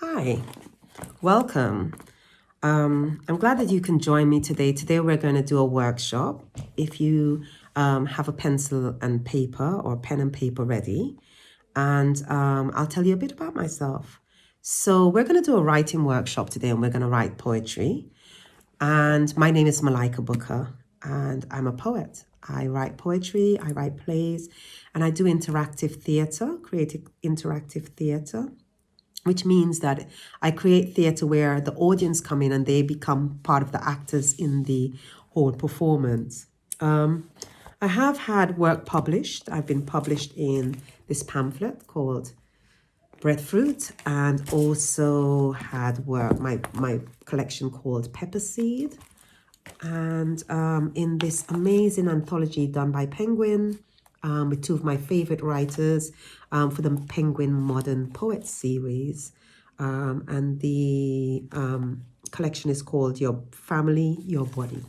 Hi, welcome. I'm glad that you can join me today. Today we're going to do a workshop. If you have a pencil and paper or pen and paper ready, and I'll tell you a bit about myself. So we're going to do a writing workshop today, and we're going to write poetry. And my name is Malika Booker, and I'm a poet. I write poetry, I write plays, and I do interactive theatre, creative interactive theatre, which means that I create theatre where the audience come in and they become part of the actors in the whole performance. I have had work published. I've been published in this pamphlet called Breadfruit, and also had my collection called Pepper Seed, and in this amazing anthology done by Penguin, with two of my favorite writers, for the Penguin Modern Poets series. And the collection is called Your Family, Your Body.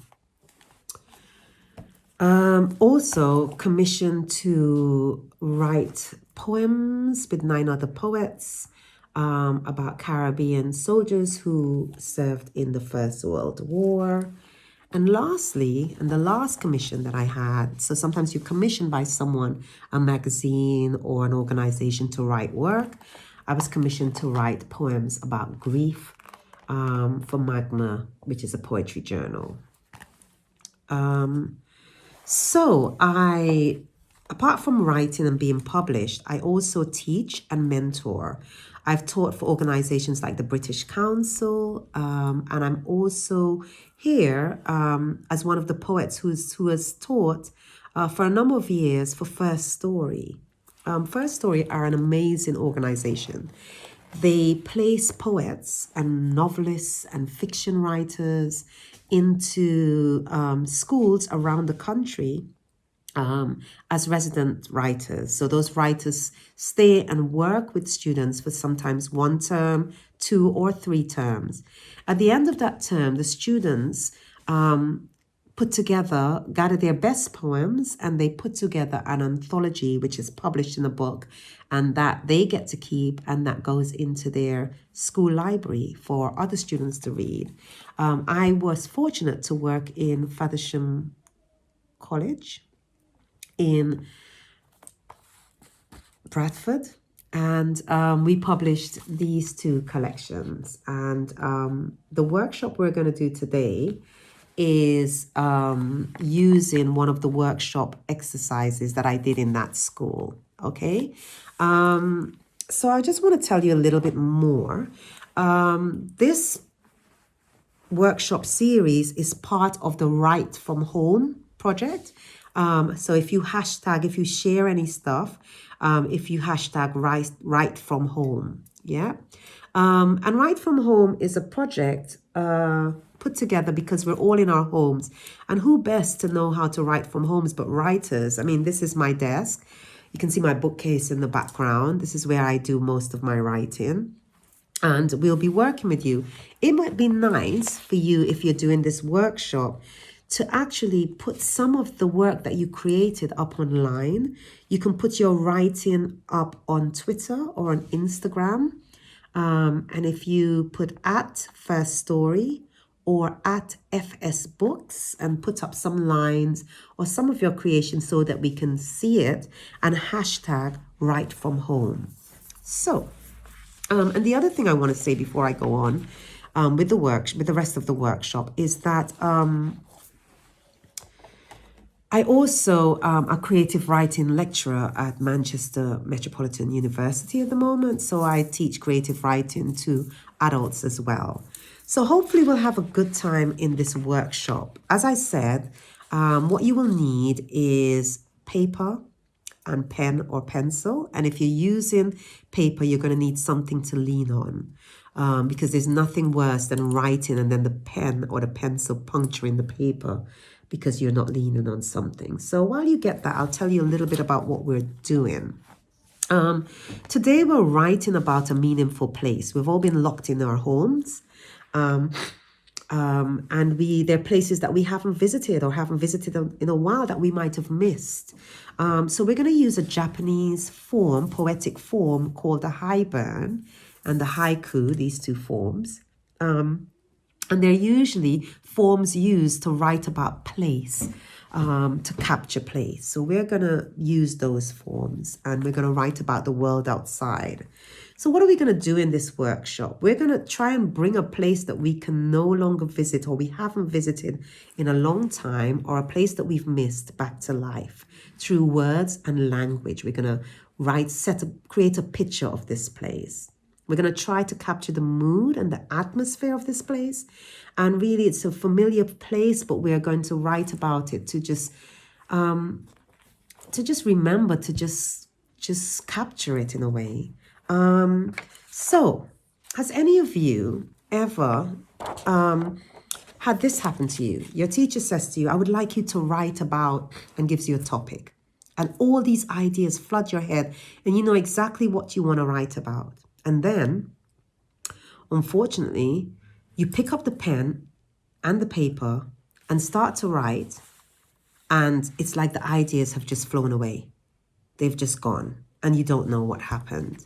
Also commissioned to write poems with 9 other poets about Caribbean soldiers who served in the First World War. And lastly, and the last commission that I had, so sometimes you're commissioned by someone, a magazine or an organization to write work. I was commissioned to write poems about grief for Magna, which is a poetry journal. So apart from writing and being published, I also teach and mentor. I've taught for organizations like the British Council, and I'm also here as one of the poets who has taught for a number of years for First Story. First Story are an amazing organization. They place poets and novelists and fiction writers into schools around the country as resident writers. So those writers stay and work with students for sometimes 1 term, 2 or 3 terms. At the end of that term, the students gather their best poems, and they put together an anthology which is published in a book, and that they get to keep, and that goes into their school library for other students to read. I was fortunate to work in Feversham College in Bradford, and we published these 2 collections. And the workshop we're going to do today is using one of the workshop exercises that I did in that school. Okay, so I just want to tell you a little bit more. This workshop series is part of the Write From Home project. So if you share any stuff, if you hashtag write from home, yeah. And Write From Home is a project put together because we're all in our homes, and who best to know how to write from homes but writers? I mean, this is my desk. You can see my bookcase in the background. This is where I do most of my writing. And we'll be working with you. It might be nice for you, if you're doing this workshop, to actually put some of the work that you created up online. You can put your writing up on Twitter or on Instagram. And if you put at First Story or at FS Books and put up some lines or some of your creation so that we can see it, and hashtag Write From Home. So, and the other thing I want to say before I go on with the rest of the workshop is that I also a creative writing lecturer at Manchester Metropolitan University at the moment. So I teach creative writing to adults as well. So hopefully we'll have a good time in this workshop. As I said, what you will need is paper and pen or pencil. And if you're using paper, you're going to need something to lean on, because there's nothing worse than writing and then the pen or the pencil puncturing the paper because you're not leaning on something. So while you get that, I'll tell you a little bit about what we're doing. Today we're writing about a meaningful place. We've all been locked in our homes. And there are places that we haven't visited or haven't visited in a while that we might have missed. So we're going to use a Japanese poetic form called a Haibun. and the haiku, these two forms. And they're usually forms used to write about place, to capture place. So we're going to use those forms and we're going to write about the world outside. So what are we going to do in this workshop? We're going to try and bring a place that we can no longer visit or we haven't visited in a long time, or a place that we've missed, back to life through words and language. We're going to create a picture of this place. We're going to try to capture the mood and the atmosphere of this place. And really, it's a familiar place, but we're going to write about it to just remember, to just capture it in a way. So, has any of you ever had this happen to you? Your teacher says to you, I would like you to write about, and gives you a topic. And all these ideas flood your head and you know exactly what you want to write about. And then, unfortunately, you pick up the pen and the paper and start to write, and it's like the ideas have just flown away. They've just gone, and you don't know what happened.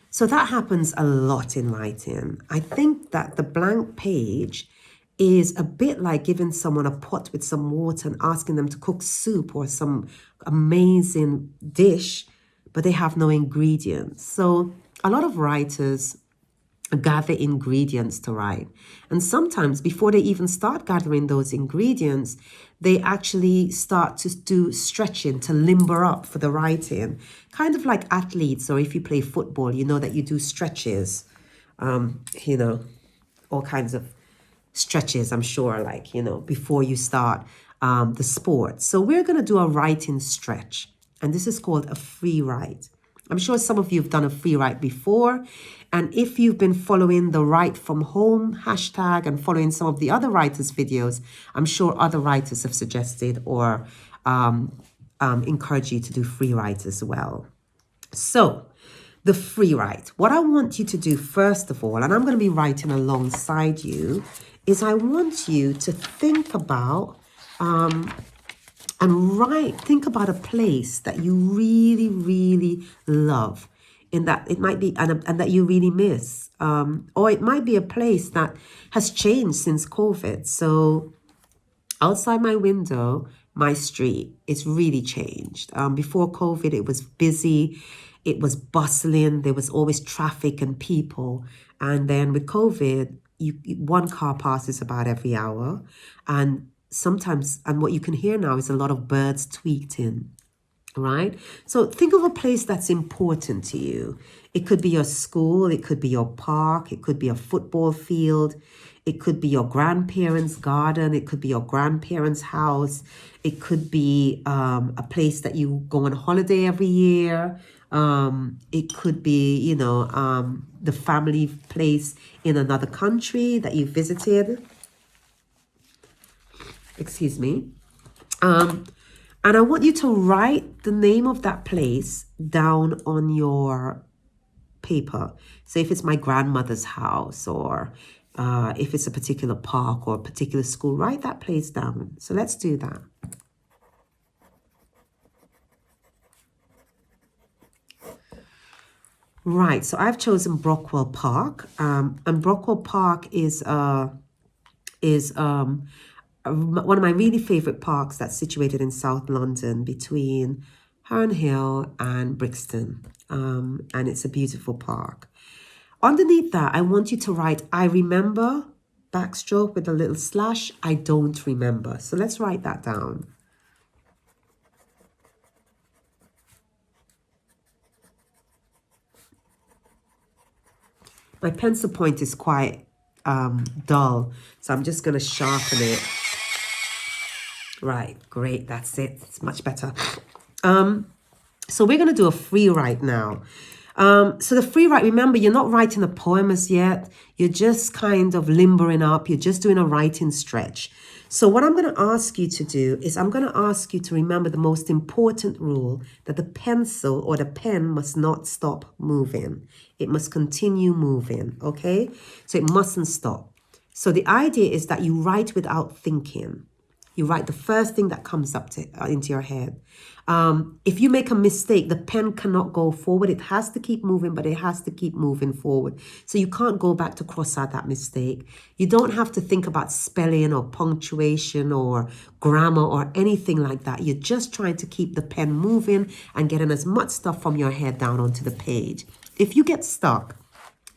So that happens a lot in writing. I think that the blank page is a bit like giving someone a pot with some water and asking them to cook soup or some amazing dish, but they have no ingredients. So a lot of writers gather ingredients to write. And sometimes before they even start gathering those ingredients, they actually start to do stretching to limber up for the writing. Kind of like athletes, or if you play football, you know that you do stretches, all kinds of stretches, I'm sure, before you start the sport. So we're going to do a writing stretch, and this is called a free write. I'm sure some of you have done a free write before. And if you've been following the Write From Home hashtag and following some of the other writers' videos, I'm sure other writers have suggested or encourage you to do free write as well. So the free write, what I want you to do first of all, and I'm going to be writing alongside you, is I want you to think about think about a place that you really, really love, in that it might be, and that you really miss. Or it might be a place that has changed since COVID. So outside my window, my street, it's really changed. Before COVID, it was busy, it was bustling, there was always traffic and people. And then with COVID, one car passes about every hour. And sometimes, and what you can hear now is a lot of birds tweeting, right? So think of a place that's important to you. It could be your school, it could be your park, it could be a football field, it could be your grandparents' garden, it could be your grandparents' house, it could be a place that you go on holiday every year. It could be, the family place in another country that you visited. Excuse me. And I want you to write the name of that place down on your paper. So if it's my grandmother's house, or if it's a particular park or a particular school, write that place down. So let's do that. Right, so I've chosen Brockwell Park, and Brockwell Park is one of my really favorite parks that's situated in South London between Herne Hill and Brixton, and it's a beautiful park. Underneath that, I want you to write, I remember, backstroke with a little slash, I don't remember. So let's write that down. My pencil point is quite dull, so I'm just going to sharpen it. Right, great, that's it. It's much better. So we're going to do a free write now. So the free write, remember, you're not writing a poem as yet. You're just kind of limbering up. You're just doing a writing stretch. So what I'm going to ask you to do is I'm going to ask you to remember the most important rule, that the pencil or the pen must not stop moving. It must continue moving, okay? So it mustn't stop. So the idea is that you write without thinking. You write the first thing that comes up into your head. If you make a mistake, the pen cannot go forward. It has to keep moving, but it has to keep moving forward. So you can't go back to cross out that mistake. You don't have to think about spelling or punctuation or grammar or anything like that. You're just trying to keep the pen moving and getting as much stuff from your head down onto the page. If you get stuck,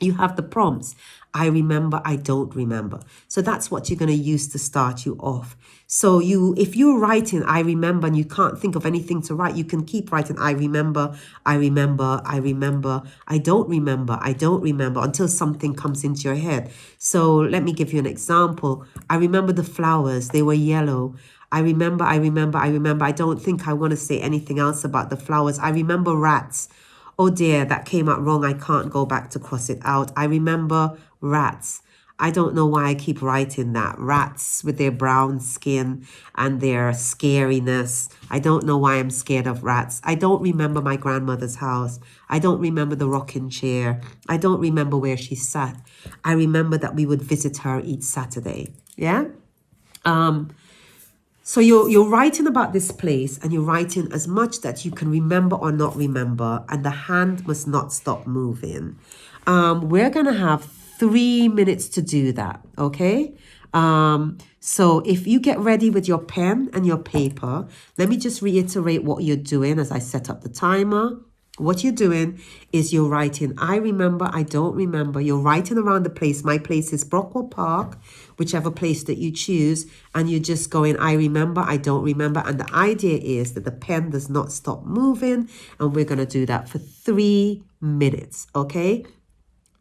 you have the prompts. I remember, I don't remember. So that's what you're going to use to start you off. So if you're writing, I remember, and you can't think of anything to write, you can keep writing, I remember, I remember, I remember, I don't remember, I don't remember, until something comes into your head. So let me give you an example. I remember the flowers, they were yellow. I remember, I remember, I remember. I don't think I want to say anything else about the flowers. I remember rats. Oh dear, that came out wrong. I can't go back to cross it out. I remember rats. I don't know why I keep writing that. Rats with their brown skin and their scariness. I don't know why I'm scared of rats. I don't remember my grandmother's house. I don't remember the rocking chair. I don't remember where she sat. I remember that we would visit her each Saturday. Yeah? So you're writing about this place, and you're writing as much that you can remember or not remember, and the hand must not stop moving. We're going to have 3 minutes to do that, okay? So if you get ready with your pen and your paper, let me just reiterate what you're doing as I set up the timer. What you're doing is you're writing, I remember, I don't remember. You're writing around the place. My place is Brockwell Park, whichever place that you choose. And you're just going, I remember, I don't remember. And the idea is that the pen does not stop moving. And we're going to do that for 3 minutes, okay?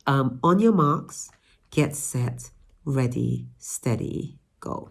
On your marks, get set, ready, steady, go.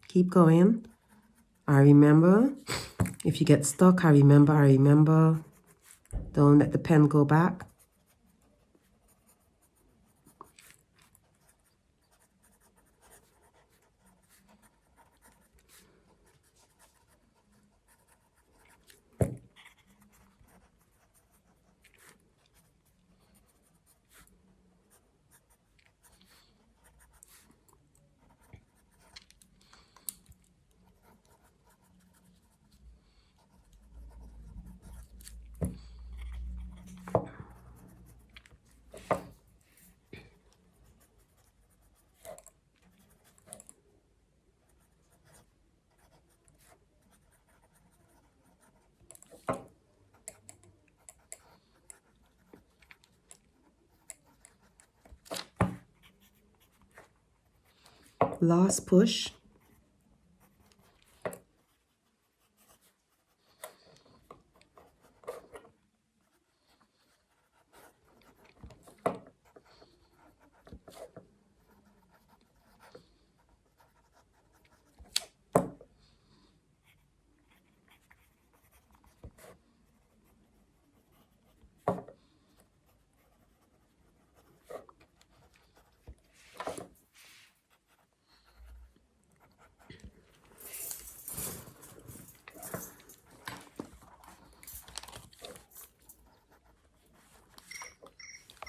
Keep going. I remember. If you get stuck, I remember, I remember. Don't let the pen go back. Last push.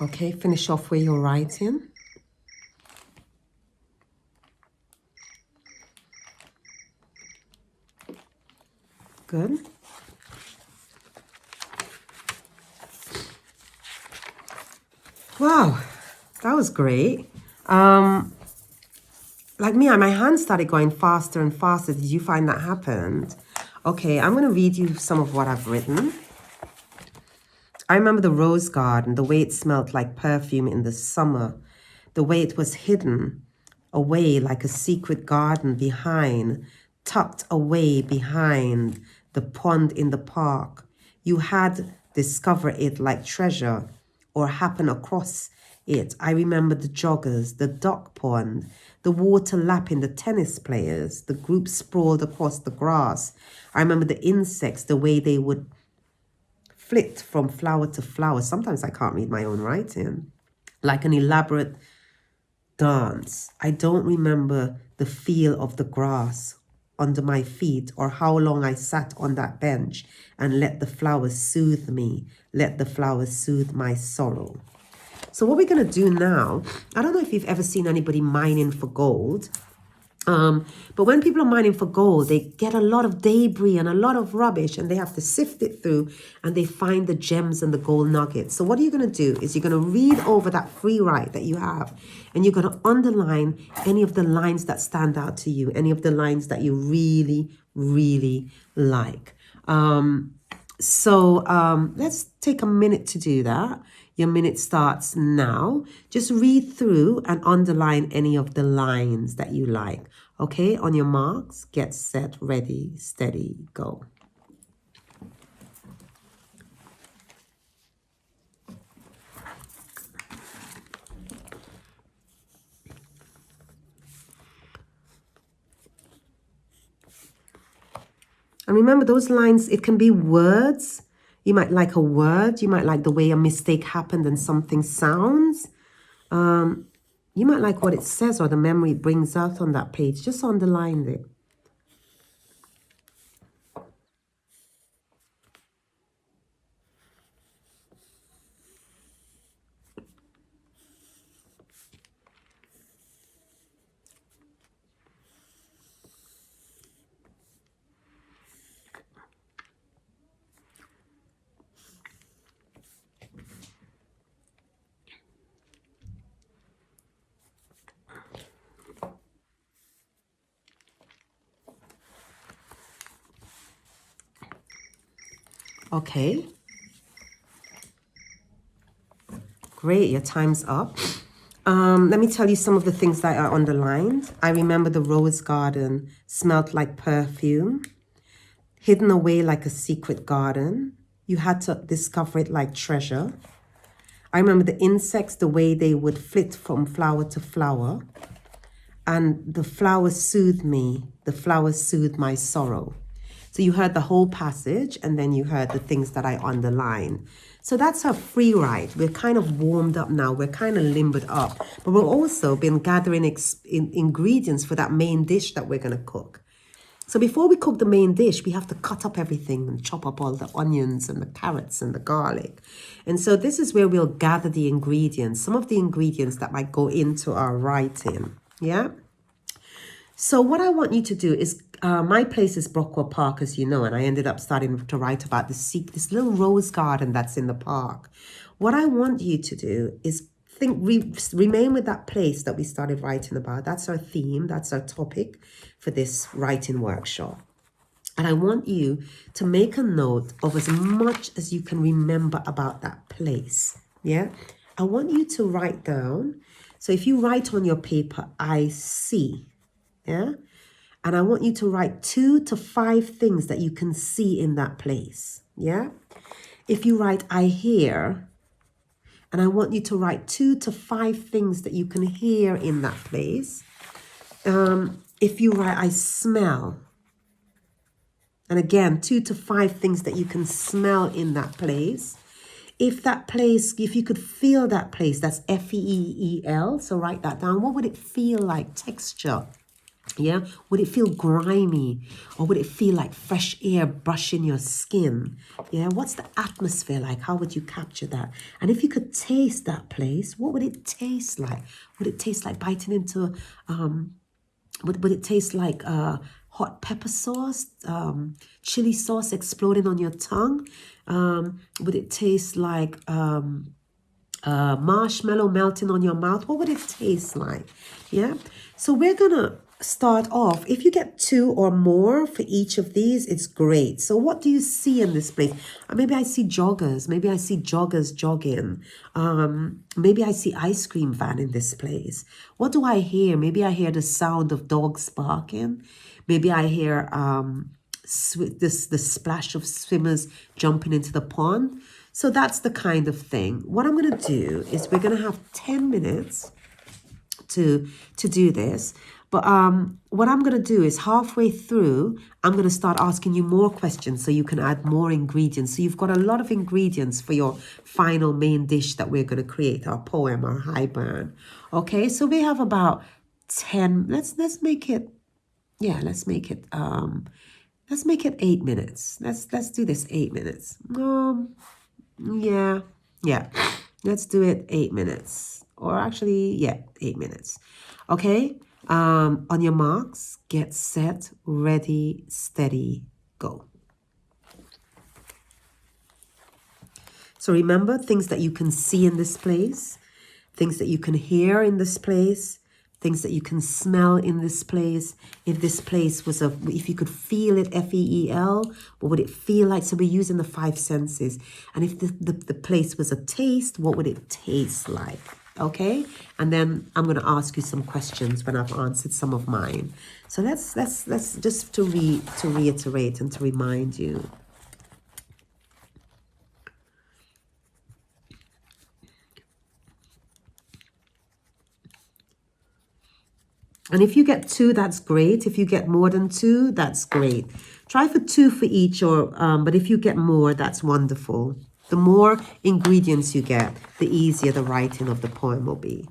Okay, finish off where you're writing. Good. Wow, that was great. Like me, my hands started going faster and faster. Did you find that happened? Okay, I'm going to read you some of what I've written. I remember the rose garden, the way it smelled like perfume in the summer, the way it was hidden away like a secret garden behind, tucked away behind the pond in the park. You had discovered it like treasure or happen across it. I remember the joggers, the duck pond, the water lapping the tennis players, the group sprawled across the grass. I remember the insects, the way they would flit from flower to flower. Sometimes I can't read my own writing. Like an elaborate dance. I don't remember the feel of the grass under my feet or how long I sat on that bench and let the flowers soothe me, let the flowers soothe my sorrow. So what we're going to do now, I don't know if you've ever seen anybody mining for gold. But when people are mining for gold, they get a lot of debris and a lot of rubbish and they have to sift it through and they find the gems and the gold nuggets. So what are you going to do is you're going to read over that free write that you have and you're going to underline any of the lines that stand out to you, any of the lines that you really, really like. Let's take a minute to do that. Your minute starts now. Just read through and underline any of the lines that you like. Okay, on your marks, get set, ready, steady, go. And remember those lines, it can be words. You might like a word. You might like the way a mistake happened and something sounds. You might like what it says or the memory it brings out on that page. Just underline it. Okay. Great, your time's up. Let me tell you some of the things that are underlined. I remember the rose garden smelled like perfume, hidden away like a secret garden. You had to discover it like treasure. I remember the insects, the way they would flit from flower to flower. And the flowers soothed me. The flowers soothed my sorrow. So you heard the whole passage and then you heard the things that I underlined. So that's our free write. We're kind of warmed up now. We're kind of limbered up. But we've also been gathering ingredients for that main dish that we're going to cook. So before we cook the main dish, we have to cut up everything and chop up all the onions and the carrots and the garlic. And so this is where we'll gather the ingredients, some of the ingredients that might go into our writing. Yeah? So what I want you to do is, my place is Brockwell Park, as you know, and I ended up starting to write about this little rose garden that's in the park. What I want you to do is remain with that place that we started writing about. That's our theme, that's our topic for this writing workshop. And I want you to make a note of as much as you can remember about that place. Yeah? I want you to write down. So if you write on your paper, I see. Yeah? And I want you to write 2 to 5 things that you can see in that place. Yeah? If you write, I hear, and I want you to write 2 to 5 things that you can hear in that place. If you write, I smell, and again, 2 to 5 things that you can smell in that place. If that place, if you could feel that place, that's F-E-E-L, so write that down. What would it feel like? Texture. Yeah, would it feel grimy, or would it feel like fresh air brushing your skin? Yeah, what's the atmosphere like? How would you capture that? And if you could taste that place, what would it taste like? Would it taste like biting into would it taste like hot pepper sauce, chili sauce exploding on your tongue? Would it taste like marshmallow melting on your mouth? What would it taste like? Yeah. So we're gonna start off. If you get 2 or more for each of these, it's great. So what do you see in this place? Maybe I see joggers. Maybe I see joggers jogging. Maybe I see ice cream van in this place. What do I hear? Maybe I hear the sound of dogs barking. Maybe I hear the splash of swimmers jumping into the pond. So that's the kind of thing. What I'm going to do is we're going to have 10 minutes to do this. But what I'm going to do is halfway through, I'm going to start asking you more questions so you can add more ingredients. So you've got a lot of ingredients for your final main dish that we're going to create, our poem, our Haibun. Okay, so we have about 10. Let's make it, yeah, let's make it 8 minutes. Let's do this 8 minutes. Yeah, yeah. Let's do it 8 minutes. Or actually, yeah, 8 minutes. Okay. On your marks, get set, ready, steady, go. So remember things that you can see in this place, things that you can hear in this place, things that you can smell in this place. If this place was if you could feel it, F-E-E-L, what would it feel like? So we're using the 5 senses. And if the place was a taste, what would it taste like? Okay, and then I'm going to ask you some questions when I've answered some of mine. So let's just to reiterate and to remind you. And if you get 2, that's great. If you get more than 2, that's great. Try for 2 for each, or but if you get more, that's wonderful. The more ingredients you get, the easier the writing of the poem will be.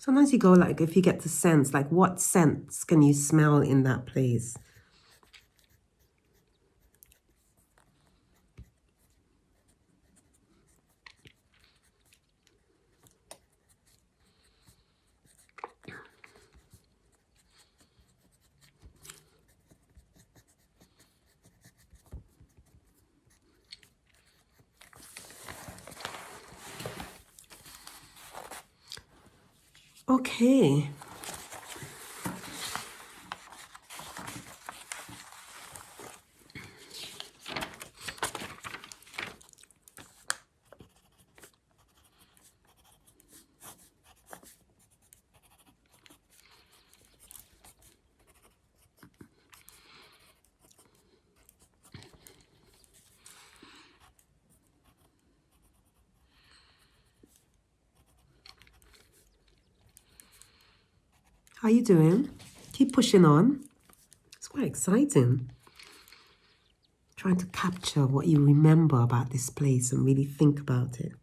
Sometimes you go like, if you get the sense, like what scents can you smell in that place? Okay. How you doing? Keep pushing on. It's quite exciting. Trying to capture what you remember about this place and really think about it.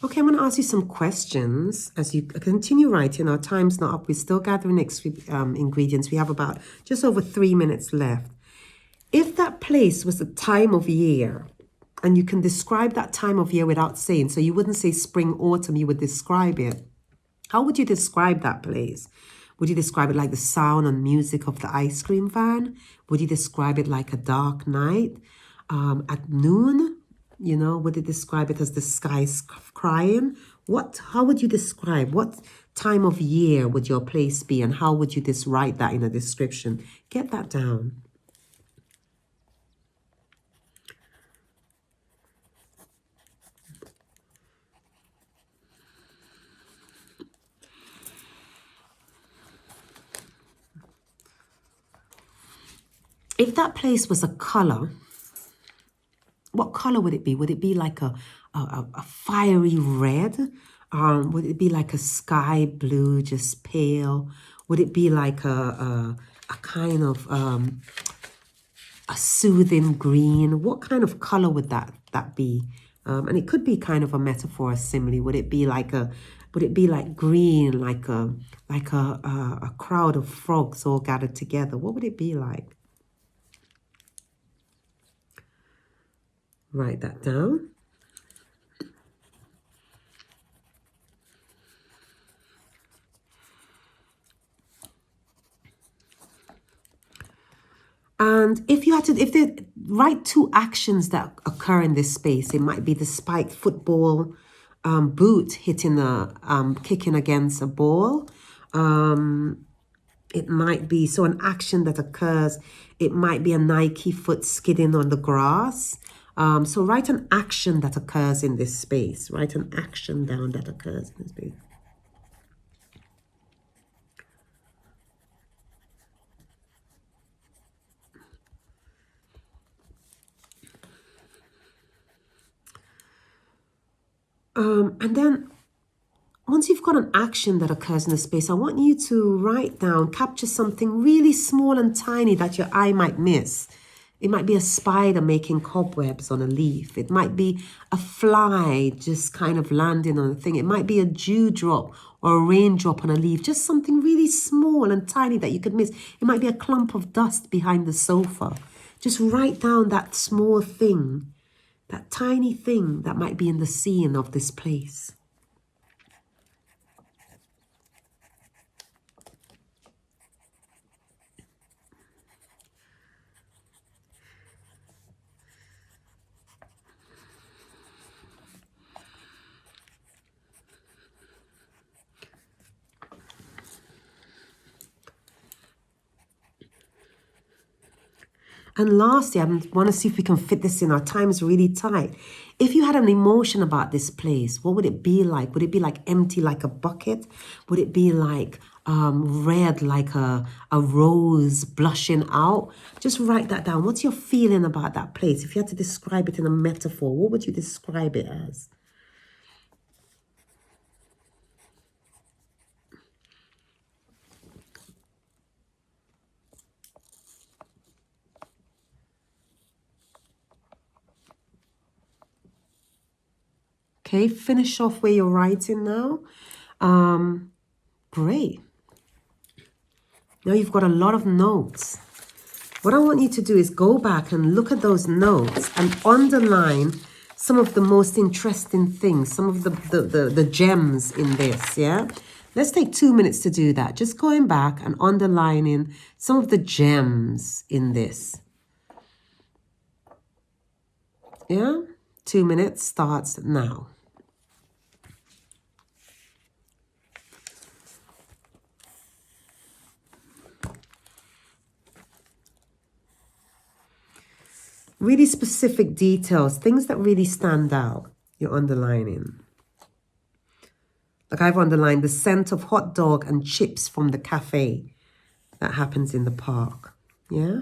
Okay, I'm going to ask you some questions as you continue writing. Our time's not up. We're still gathering ingredients. We have about just over 3 minutes left. If that place was a time of year, and you can describe that time of year without saying, so you wouldn't say spring, autumn, you would describe it. How would you describe that place? Would you describe it like the sound and music of the ice cream van? Would you describe it like a dark night at noon? You know, would you describe it as the sky's crying? How would you describe, what time of year would your place be, and how would you write that in a description? Get that down. If that place was a color, what color would it be? Would it be like a fiery red? Would it be like a sky blue, just pale? Would it be like a kind of a soothing green? What kind of color would that be? And it could be kind of a metaphor, a simile. Would it be like green, like a crowd of frogs all gathered together? What would it be like? Write that down. And if they write 2 actions that occur in this space, it might be the spiked football boot hitting kicking against a ball. It might be, so an action that occurs, it might be a Nike foot skidding on the grass. So write an action that occurs in this space. Write an action down that occurs in this space. And then once you've got an action that occurs in the space, I want you to write down, capture something really small and tiny that your eye might miss. It might be a spider making cobwebs on a leaf. It might be a fly just kind of landing on a thing. It might be a dewdrop or a raindrop on a leaf, just something really small and tiny that you could miss. It might be a clump of dust behind the sofa. Just write down that small thing, that tiny thing that might be in the scene of this place. And lastly, I want to see if we can fit this in. Our time is really tight. If you had an emotion about this place, what would it be like? Would it be like empty like a bucket? Would it be like red like a rose blushing out? Just write that down. What's your feeling about that place? If you had to describe it in a metaphor, what would you describe it as? Okay, finish off where you're writing now. Great. Now you've got a lot of notes. What I want you to do is go back and look at those notes and underline some of the most interesting things, some of the gems in this, yeah? Let's take 2 minutes to do that. Just going back and underlining some of the gems in this. Yeah? 2 minutes starts now. Really specific details, things that really stand out, you're underlining. Like I've underlined the scent of hot dog and chips from the cafe that happens in the park. Yeah?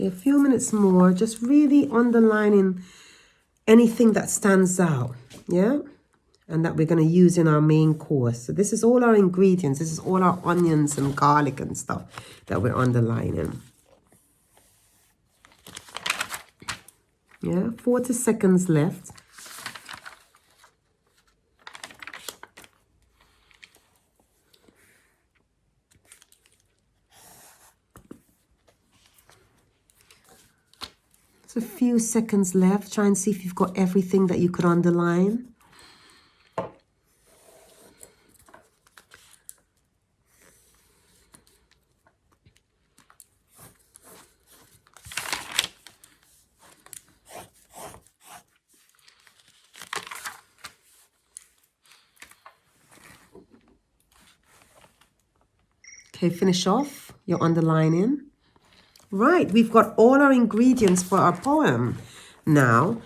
Okay, a few minutes more, just really underlining anything that stands out, yeah? And that we're going to use in our main course. So this is all our ingredients. This is all our onions and garlic and stuff that we're underlining. Yeah, 40 seconds left. It's a few seconds left. Try and see if you've got everything that you could underline. Okay, finish off your underlining. Right, we've got all our ingredients for our poem now.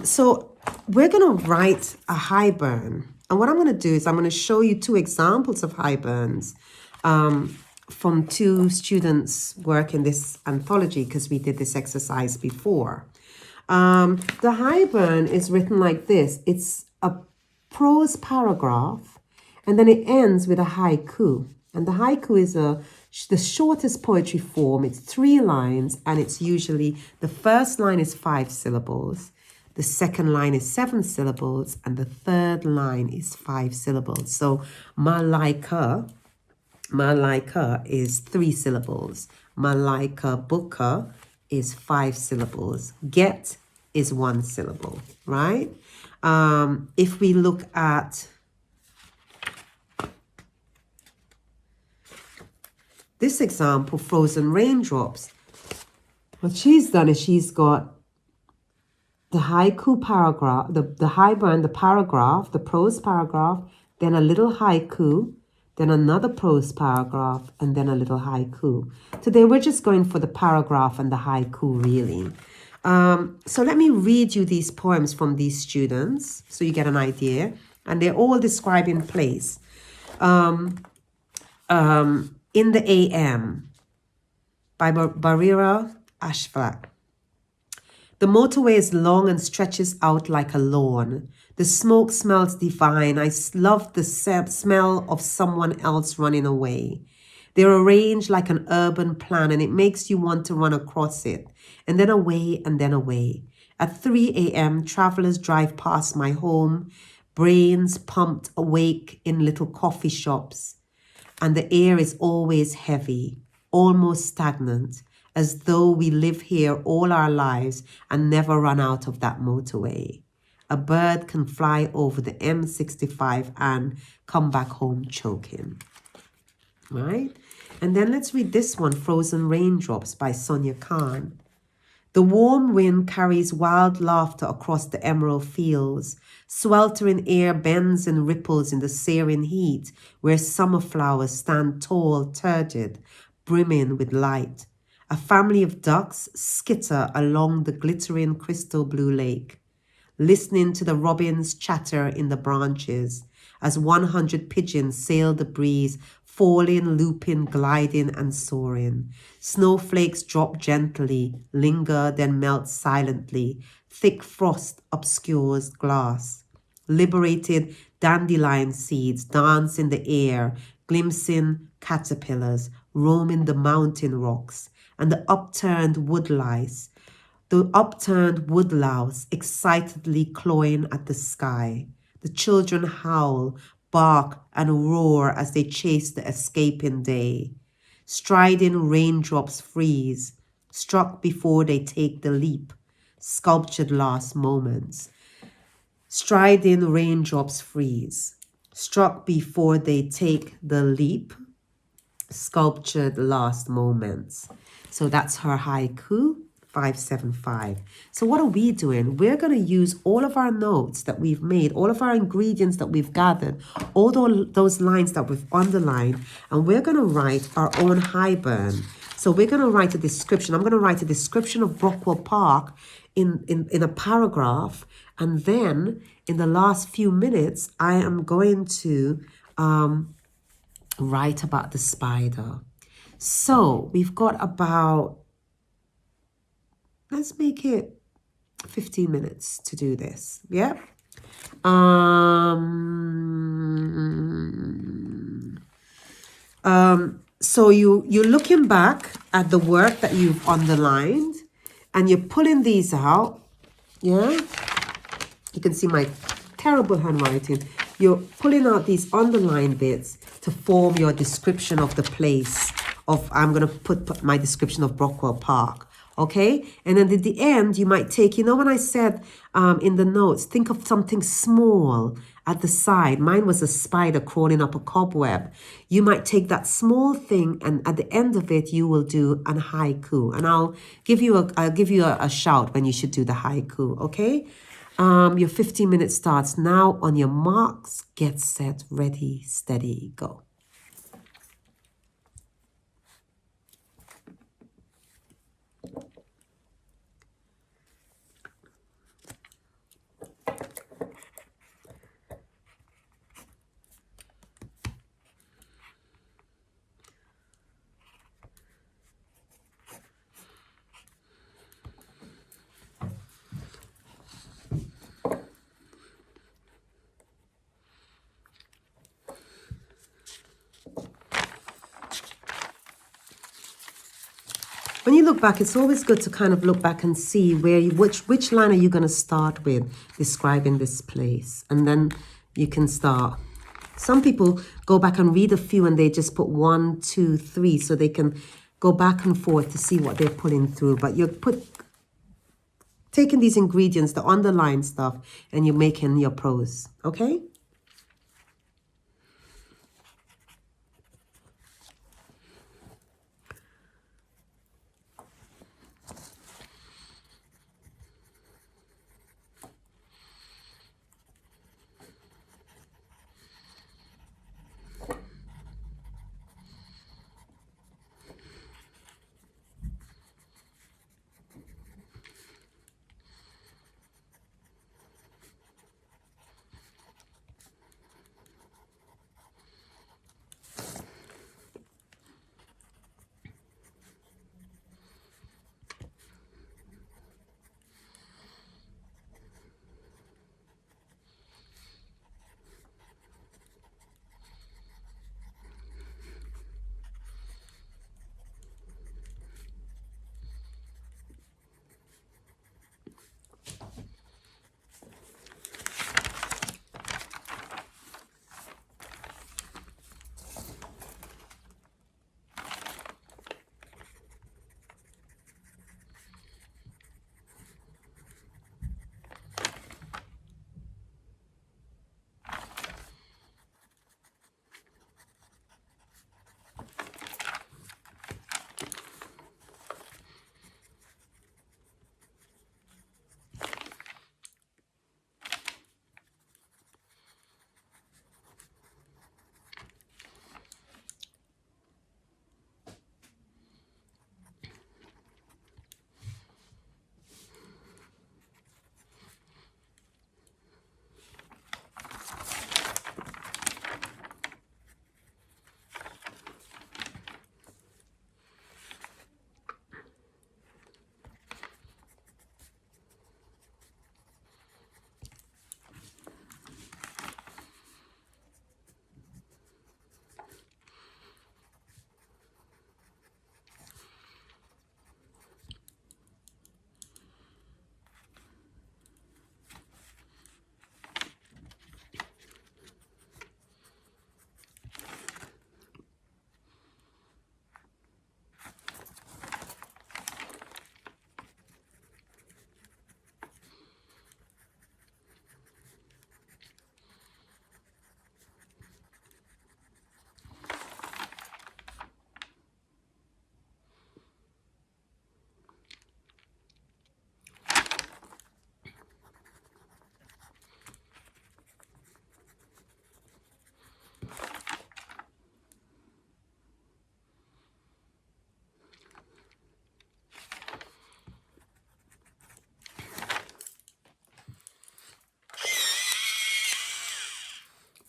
So we're going to write a Haibun. And what I'm going to do is I'm going to show you two examples of Haibuns from two students' work in this anthology because we did this exercise before. The Haibun is written like this. It's a prose paragraph and then it ends with a haiku. And the haiku is the shortest poetry form. It's 3 lines and it's usually, the first line is 5 syllables. The second line is 7 syllables and the third line is 5 syllables. So Malika is 3 syllables. Malika buka is 5 syllables. Get is 1 syllable, right? If we look at this example, Frozen Raindrops, what she's done is she's got the haiku paragraph, the Haibun, the paragraph, the prose paragraph, then a little haiku, then another prose paragraph, and then a little haiku. Today we're just going for the paragraph and the haiku, really. So let me read you these poems from these students so you get an idea. And they're all describing place. In the AM by Barira Ashfaq. The motorway is long and stretches out like a lawn. The smoke smells divine. I love the smell of someone else running away. They're arranged like an urban plan and it makes you want to run across it. And then away and then away. At 3 a.m., travelers drive past my home, brains pumped awake in little coffee shops. And the air is always heavy, almost stagnant, as though we live here all our lives and never run out of that motorway. A bird can fly over the M65 and come back home choking. Right? And then let's read this one, Frozen Raindrops by Sonia Khan. The warm wind carries wild laughter across the emerald fields. Sweltering air bends and ripples in the searing heat, where summer flowers stand tall, turgid, brimming with light. A family of ducks skitter along the glittering crystal blue lake, listening to the robins chatter in the branches as 100 pigeons sail the breeze, falling, looping, gliding, and soaring. Snowflakes drop gently, linger, then melt silently. Thick frost obscures glass. Liberated dandelion seeds dance in the air, glimpsing caterpillars, roaming the mountain rocks, and the upturned woodlice. The upturned woodlouse excitedly clawing at the sky. The children howl, bark, and roar as they chase the escaping day. Striding raindrops freeze, struck before they take the leap. Sculptured last moments. Striding raindrops freeze, struck before they take the leap. Sculptured last moments. So that's her haiku. 575. So what are we doing? We're going to use all of our notes that we've made, all of our ingredients that we've gathered, all those lines that we've underlined, and we're going to write our own Haibun. So we're going to write a description. I'm going to write a description of Brockwell Park in a paragraph, and then in the last few minutes, I am going to write about the spider. So we've got about let's make it 15 minutes to do this. Yeah. So you're looking back at the work that you've underlined and you're pulling these out. Yeah. You can see my terrible handwriting. You're pulling out these underlined bits to form your description of the place of, I'm going to put my description of Brockwell Park. Okay. And then at the end, you might take, you know, when I said in the notes, think of something small at the side. Mine was a spider crawling up a cobweb. You might take that small thing and at the end of it, you will do an haiku. And I'll give you a shout when you should do the haiku. Okay. Your 15 minutes starts now. On your marks, get set, ready, steady, go. When you look back, it's always good to kind of look back and see where which line are you going to start with describing this place, and then you can start. Some people go back and read a few and they just put 1, 2, 3 so they can go back and forth to see what they're pulling through. But you're taking these ingredients, the underlying stuff, and you're making your prose. Okay?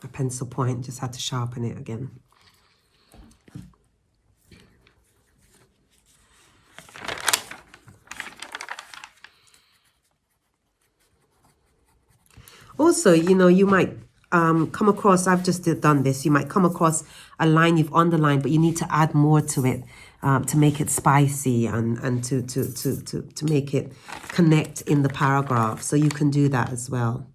A pencil point, just had to sharpen it again. Also, you know, you might come across, I've just done this, you might come across a line you've underlined, but you need to add more to it to make it spicy and to make it connect in the paragraph. So you can do that as well.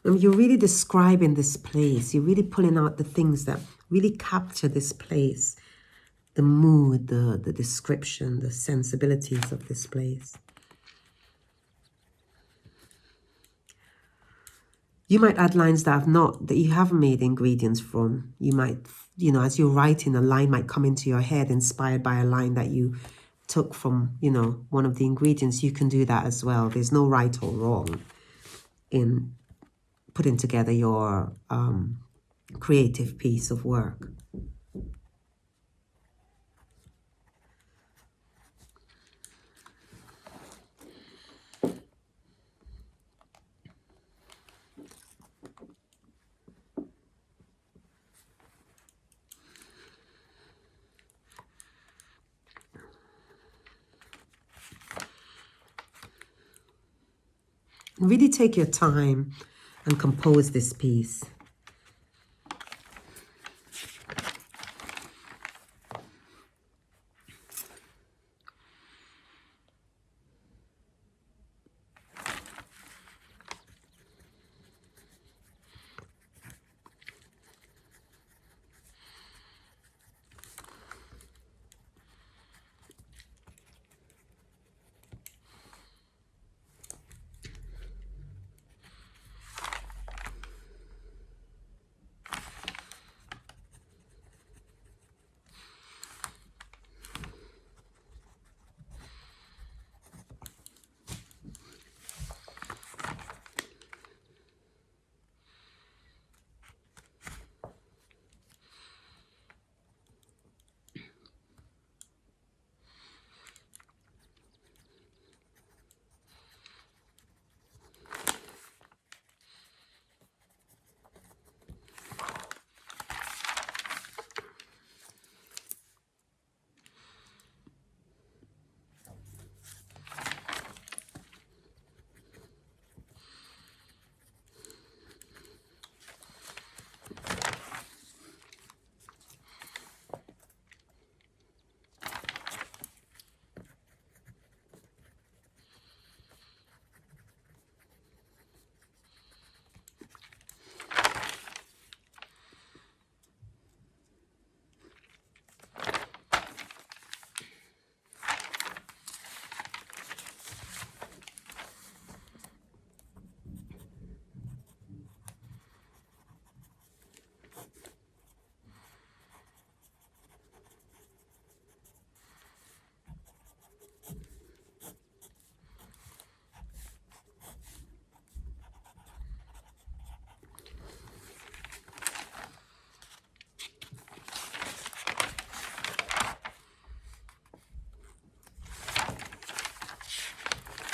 And you're really describing this place. You're really pulling out the things that really capture this place. The mood, the description, the sensibilities of this place. You might add lines that you haven't made ingredients from. You might, you know, as you're writing, a line might come into your head inspired by a line that you took from, you know, one of the ingredients. You can do that as well. There's no right or wrong in putting together your creative piece of work. Really take your time and compose this piece.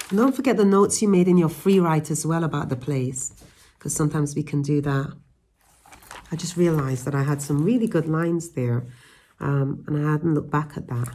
And don't forget the notes you made in your free write as well about the place, because sometimes we can do that. I just realized that I had some really good lines there, and I hadn't looked back at that.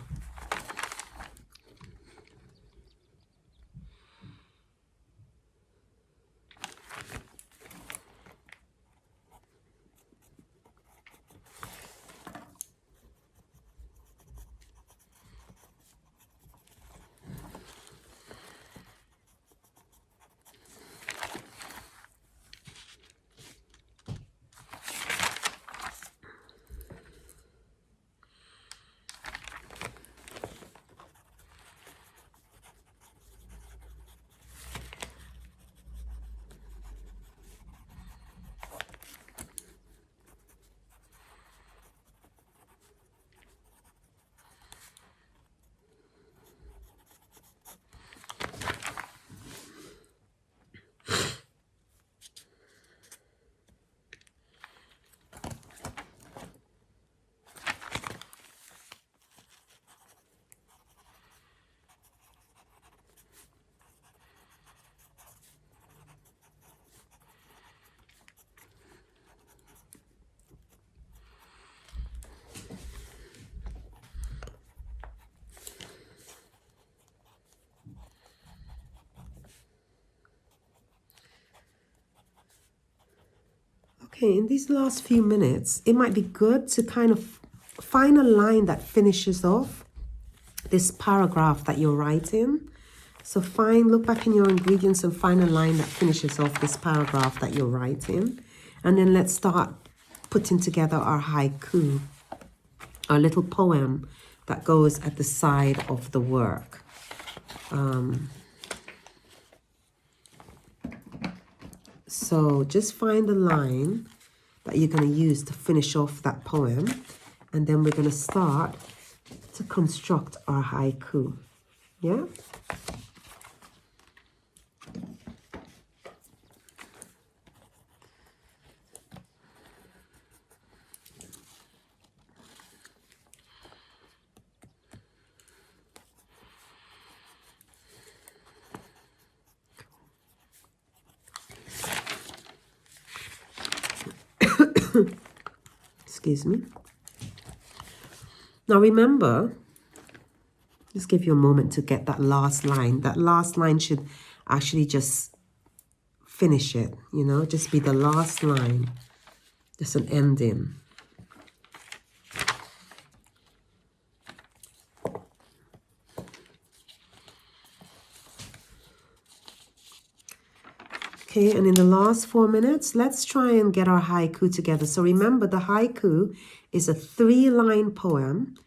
Okay, in these last few minutes, it might be good to kind of find a line that finishes off this paragraph that you're writing. So look back in your ingredients and find a line that finishes off this paragraph that you're writing. And then let's start putting together our haiku, our little poem that goes at the side of the work. So just find a line that you're going to use to finish off that poem. And then we're going to start to construct our haiku. Yeah? Excuse me. Now remember, just give you a moment to get that last line. That last line should actually just finish it, you know, just be the last line, just an ending. Okay, and in the last 4 minutes, let's try and get our haiku together. So remember, the haiku is a 3-line poem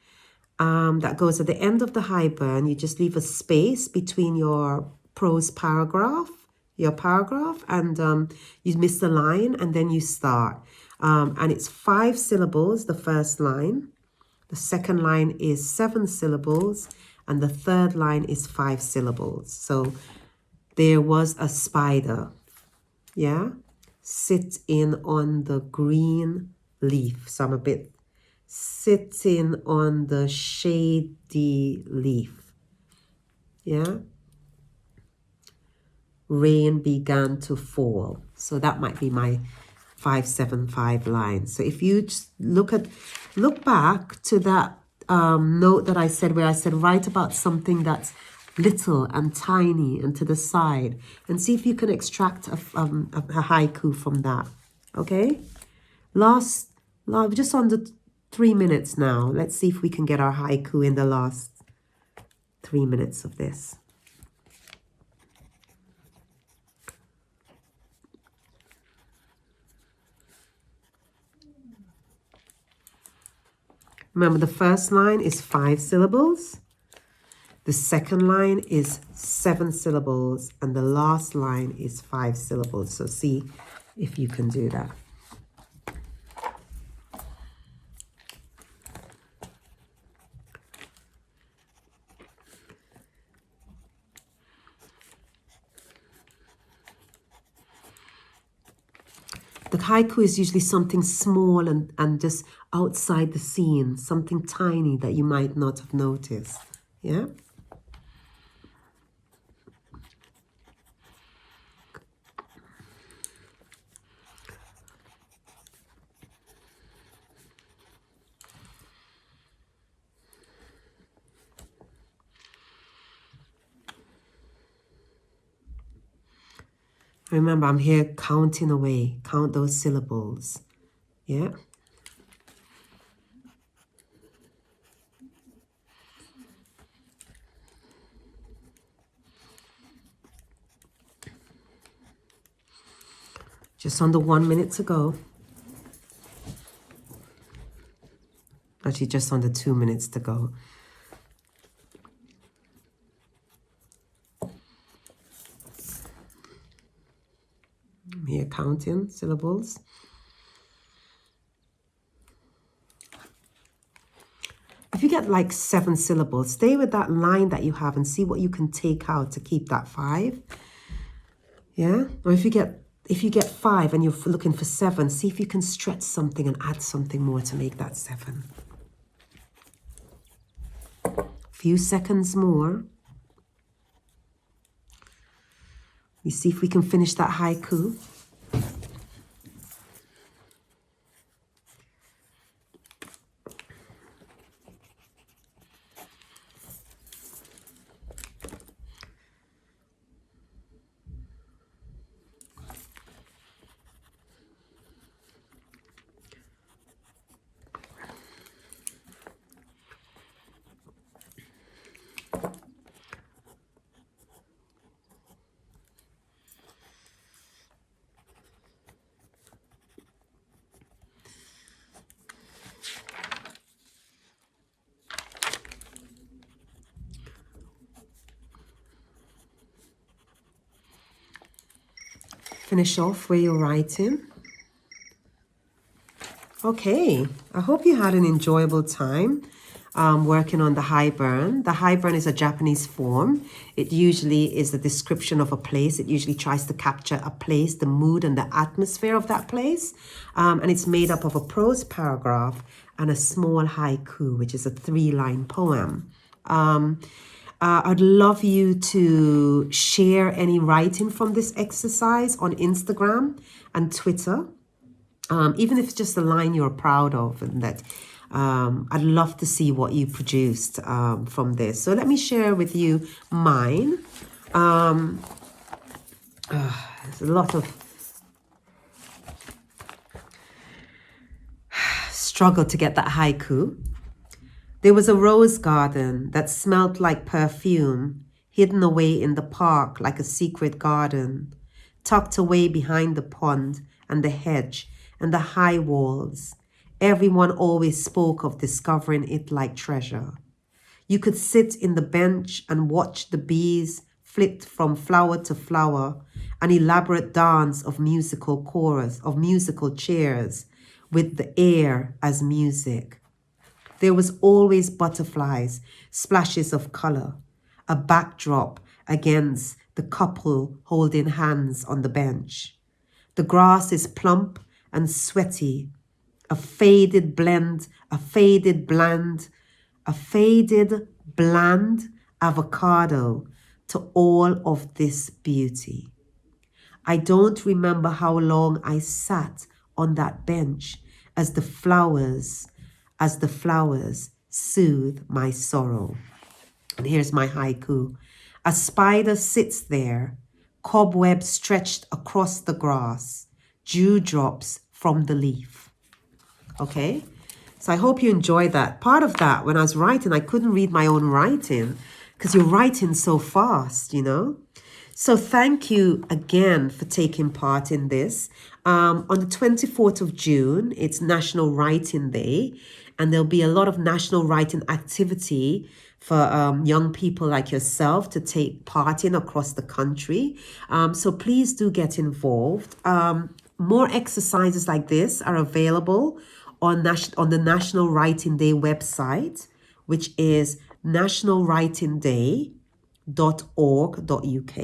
that goes at the end of the Haibun. You just leave a space between your prose paragraph, and you miss the line, and then you start. And it's 5 syllables, the first line. The second line is 7 syllables, and the third line is 5 syllables. So there was a spider, yeah, sitting on the green leaf. So I'm a bit sitting on the shady leaf. Yeah. Rain began to fall. So that might be my 575 line. So if you just look back to that note that I said, where I said write about something that's little and tiny and to the side, and see if you can extract a haiku from that. Okay, just under 3 minutes now. Let's see if we can get our haiku in the last 3 minutes of this. Remember, the first line is 5 syllables. The second line is 7 syllables. And the last line is 5 syllables. So see if you can do that. The haiku is usually something small and just outside the scene, something tiny that you might not have noticed. Yeah? Remember, I'm here counting away. Count those syllables. Yeah? Just under 1 minute to go. Actually, just under 2 minutes to go. I'm here counting syllables. If you get like 7 syllables, stay with that line that you have and see what you can take out to keep that 5. Yeah? Or if you get 5 and you're looking for 7, see if you can stretch something and add something more to make that 7. Few seconds more. We see if we can finish that haiku. finish off where you're writing. Okay, I hope you had an enjoyable time working on the Haibun. The Haibun is a Japanese form. It usually is the description of a place. It usually tries to capture a place, the mood and the atmosphere of that place. And it's made up of a prose paragraph and a small haiku, which is a 3-line poem. I'd love you to share any writing from this exercise on Instagram and Twitter. Even if it's just a line you're proud of, and that I'd love to see what you produced from this. So let me share with you mine. There's a lot of struggle to get that haiku. There was a rose garden that smelt like perfume, hidden away in the park like a secret garden, tucked away behind the pond and the hedge and the high walls. Everyone always spoke of discovering it like treasure. You could sit in the bench and watch the bees flit from flower to flower, an elaborate dance of musical chorus, of musical chairs, with the air as music. There was always butterflies, splashes of color, a backdrop against the couple holding hands on the bench. The grass is plump and sweaty, a faded bland avocado to all of this beauty. I don't remember how long I sat on that bench as the flowers soothe my sorrow. And here's my haiku. A spider sits there, cobwebs stretched across the grass, dewdrops from the leaf. Okay, so I hope you enjoyed that. Part of that, when I was writing, I couldn't read my own writing because you're writing so fast, you know. So thank you again for taking part in this. On the 24th of June, it's National Writing Day, and there'll be a lot of national writing activity for young people like yourself to take part in across the country. So please do get involved. More exercises like this are available on the National Writing Day website, which is nationalwritingday.org.uk.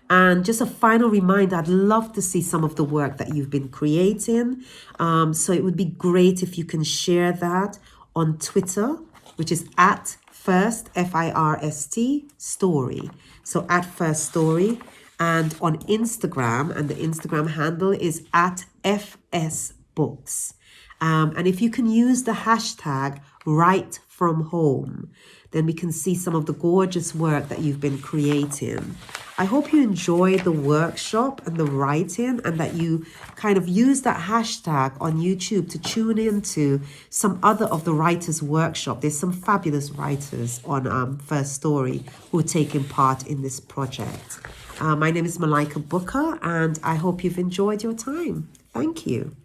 And just a final reminder, I'd love to see some of the work that you've been creating. So it would be great if you can share that on Twitter, which is at first, F-I-R-S-T, story. So at first story. And on Instagram, and the Instagram handle is at FSBooks. And if you can use the hashtag Write From Home, then we can see some of the gorgeous work that you've been creating. I hope you enjoy the workshop and the writing, and that you kind of use that hashtag on YouTube to tune into some other of the writers' workshop. There's some fabulous writers on First Story who are taking part in this project. My name is Malika Booker, and I hope you've enjoyed your time. Thank you.